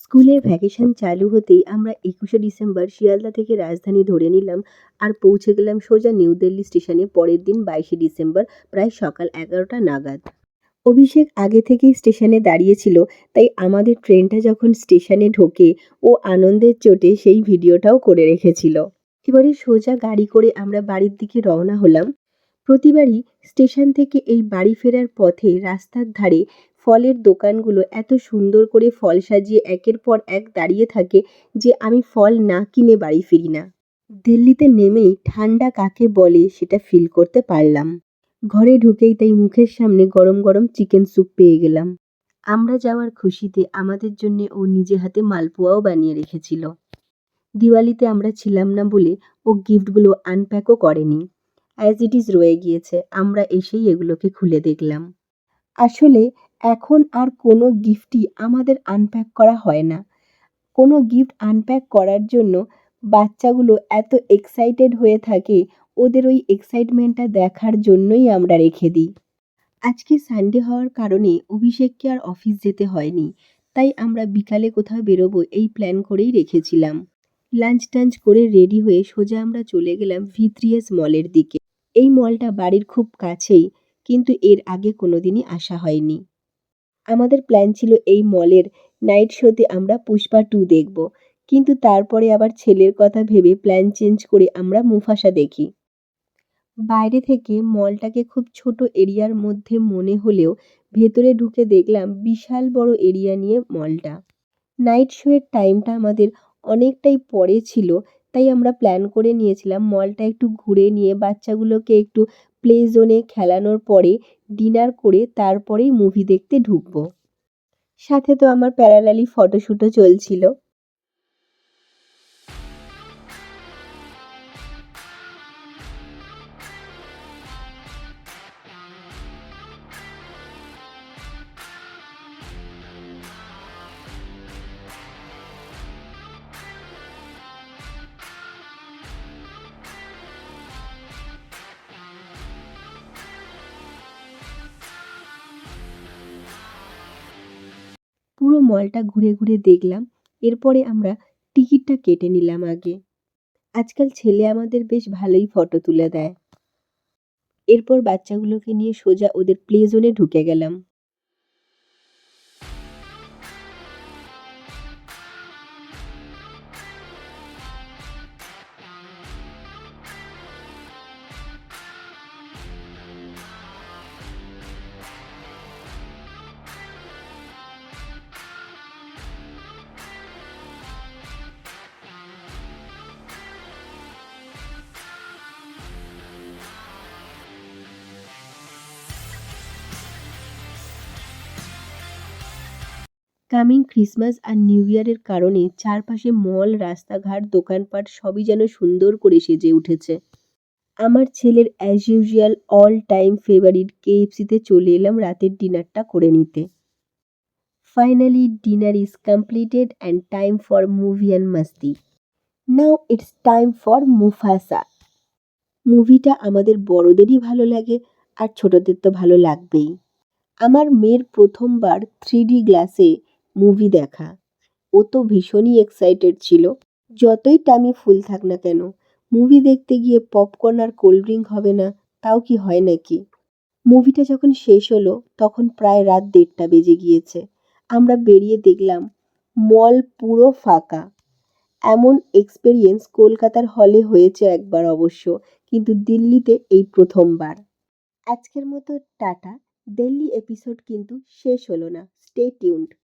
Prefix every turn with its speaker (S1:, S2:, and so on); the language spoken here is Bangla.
S1: স্কুলের ভ্যাকেশন চালু হতেই আমরা ২১শে ডিসেম্বর শিয়ালদা থেকে রাজধানী ধরে নিলাম আর পৌঁছে গেলাম সোজা নিউ দিল্লি স্টেশনে পরের দিন ২২শে ডিসেম্বর প্রায় সকাল ১১টা নাগাদ। অভিষেক আগে থেকেই স্টেশনে দাঁড়িয়েছিল, তাই আমাদের ট্রেনটা যখন স্টেশনে ঢোকে ও আনন্দের চোটে সেই ভিডিওটাও করে রেখেছিল। এবারে সোজা গাড়ি করে আমরা বাড়ির দিকে রওনা হলাম। প্রতিবারই স্টেশন থেকে এই বাড়ি ফেরার পথে রাস্তার ধারে ফলের দোকানগুলো এত সুন্দর করে ফল সাজিয়ে একের পর এক দাঁড়িয়ে থাকে যে আমি ফল না কিনে বাড়ি ফিরি না। দিল্লিতে নেমেই ঠান্ডা কাকে বলে সেটা ফিল করতে পারলাম। ঘরে ঢুকেই তাই মুখের সামনে গরম গরম চিকেন স্যুপ পেয়ে গেলাম। আমরা যাওয়ার খুশিতে আমাদের জন্য ও নিজে হাতে মালপোয়াও বানিয়ে রেখেছিল। দিওয়ালিতে আমরা ছিলাম না বলে ও গিফটগুলো আনপ্যাকও করেনি, অ্যাজ ইট ইজ রয়ে গিয়েছে। আমরা এসেই এগুলোকে খুলে দেখলাম। আসলে এখন আর কোনো গিফটই আমাদের আনপ্যাক করা হয় না। কোনো গিফট আনপ্যাক করার জন্য বাচ্চাগুলো এত এক্সাইটেড হয়ে থাকে, ওদের ওই এক্সাইটমেন্টটা দেখার জন্যই আমরা রেখে দিই। আজকে সানডে হওয়ার কারণে অভিষেককে আর অফিস যেতে হয়নি, তাই আমরা বিকালে কোথাও বেরোবো এই প্ল্যান করেই রেখেছিলাম। লাঞ্চ টাঞ্চ করে রেডি হয়ে সোজা আমরা চলে গেলাম ভিত্রিয়াস মলের দিকে। এই মলটা বাড়ির খুব কাছেই, কিন্তু এর আগে কোনোদিনই আসা হয়নি। আমাদের প্ল্যান ছিল এই মলের নাইট শোতে আমরা পুষ্পা 2 দেখব, কিন্তু তারপরে আবার ছেলের কথা ভেবে প্ল্যান চেঞ্জ করে আমরা মুফাসা দেখি। বাইরে থেকে মলটাকে খুব ছোট এরিয়ার মধ্যে মনে হলেও ভেতরে ঢুকে দেখলাম বিশাল বড় এরিয়া নিয়ে মলটা। নাইট শোয়ের টাইমটা আমাদের অনেকটাই পরে ছিল, তাই আমরা প্ল্যান করে নিয়েছিলাম মলটা একটু ঘুরে নিয়ে বাচ্চাগুলোকে একটু প্লে জোনে খেলানোর পরে ডিনার করে তারপরেই মুভি দেখতে ঢুকবো। সাথে তো আমার প্যারালালি ফটোশ্যুটও চলছিল। পুরো মলটা ঘুরে ঘুরে দেখলাম। এরপরে আমরা টিকিটটা কেটে নিলাম আগে। আজকাল ছেলে আমাদের বেশ ভালোই ফটো তুলে দেয়। এরপর বাচ্চাগুলোকে নিয়ে সোজা ওদের প্লে জোনে ঢুকে গেলাম। কামিং ক্রিসমাস আর নিউ ইয়ারের কারণে চারপাশে মল, রাস্তাঘাট, দোকানপাট সবই যেন সুন্দর করে সেজে উঠেছে। আমার ছেলের as usual all time favourite কেএফসিতে চলে এলাম রাতের ডিনারটা করে নিতে। Finally dinner is completed and time for movie and masti. Now it's time for Mufasa. মুভিটা আমাদের বড়দেরই ভালো লাগে আর ছোটদের তো ভালো লাগবেই। আমার মেয়ের প্রথমবার 3D গ্লাসে মুভি দেখা। ও তো ভীষণই এক্সাইটেড ছিল। যতই টামি ফুল থাক না কেন, মুভি দেখতে গিয়ে পপকর্ন আর কোল্ড ড্রিঙ্ক হবে না, তাও কি হয় নাকি? মুভিটা যখন শেষ হলো তখন প্রায় রাত 1:30 বেজে গিয়েছে। আমরা বেরিয়ে দেখলাম মল পুরো ফাঁকা। এমন এক্সপেরিয়েন্স কলকাতার হলে হয়েছে একবার অবশ্য, কিন্তু দিল্লিতে এই প্রথমবার। আজকের মতো টাটা। দিল্লি এপিসোড কিন্তু শেষ হলো না। Stay tuned.